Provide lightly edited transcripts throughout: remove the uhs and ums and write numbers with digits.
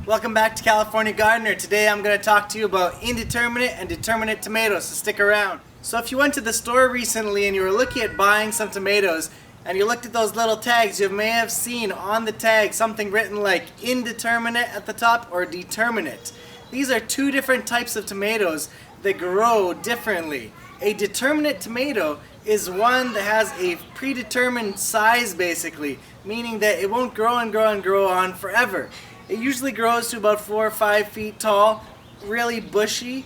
Welcome back to California Gardener. Today I'm going to talk to you about indeterminate and determinate tomatoes, so stick around. So if you went to the store recently and you were looking at buying some tomatoes and you looked at those little tags, you may have seen on the tag something written like indeterminate at the top or determinate. These are two different types of tomatoes that grow differently. A determinate tomato is one that has a predetermined size basically, meaning that it won't grow and grow and grow on forever. It usually grows to about 4 or 5 feet tall, really bushy,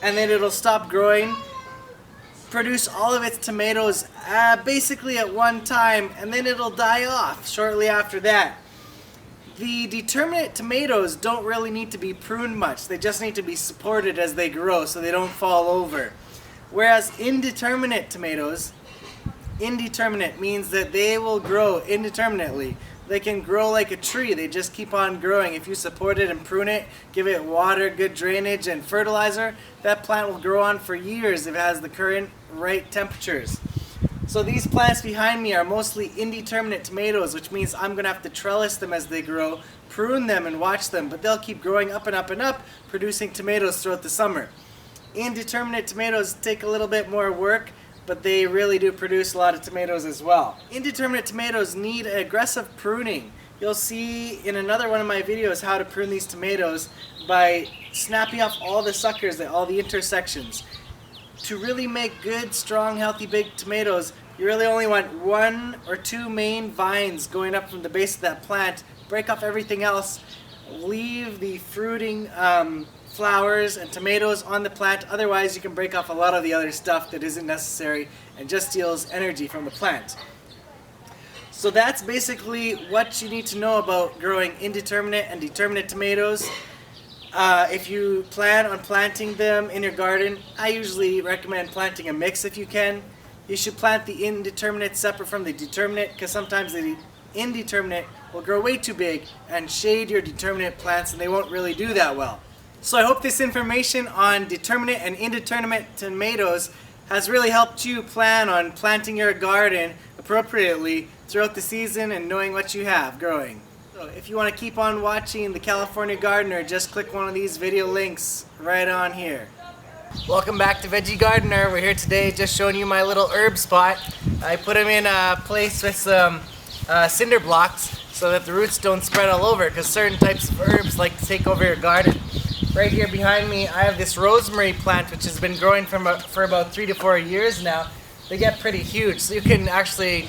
and then it'll stop growing, produce all of its tomatoes basically at one time, and then it'll die off shortly after that. The determinate tomatoes don't really need to be pruned much, they just need to be supported as they grow so they don't fall over. Whereas indeterminate tomatoes, indeterminate means that they will grow indeterminately. They can grow like a tree, they just keep on growing. If you support it and prune it, give it water, good drainage, and fertilizer, that plant will grow on for years if it has the current right temperatures. So these plants behind me are mostly indeterminate tomatoes, which means I'm going to have to trellis them as they grow, prune them and watch them, but they'll keep growing up and up and up, producing tomatoes throughout the summer. Indeterminate tomatoes take a little bit more work, but they really do produce a lot of tomatoes as well. Indeterminate tomatoes need aggressive pruning. You'll see in another one of my videos how to prune these tomatoes by snapping off all the suckers at all the intersections. To really make good, strong, healthy, big tomatoes, you really only want 1 or 2 main vines going up from the base of that plant. Break off everything else. Leave the fruiting flowers and tomatoes on the plant, otherwise you can break off a lot of the other stuff that isn't necessary and just steals energy from the plant. So that's basically what you need to know about growing indeterminate and determinate tomatoes. If you plan on planting them in your garden, I usually recommend planting a mix if you can. You should plant the indeterminate separate from the determinate, because sometimes the indeterminate will grow way too big and shade your determinate plants and they won't really do that well. So I hope this information on determinate and indeterminate tomatoes has really helped you plan on planting your garden appropriately throughout the season and knowing what you have growing. So if you want to keep on watching the California Gardener, just click one of these video links right on here. Welcome back to Veggie Gardener. We're here today just showing you my little herb spot. I put them in a place with some cinder blocks so that the roots don't spread all over, because certain types of herbs like to take over your garden. Right here behind me I have this rosemary plant which has been growing for about 3 to 4 years now. They get pretty huge, so you can actually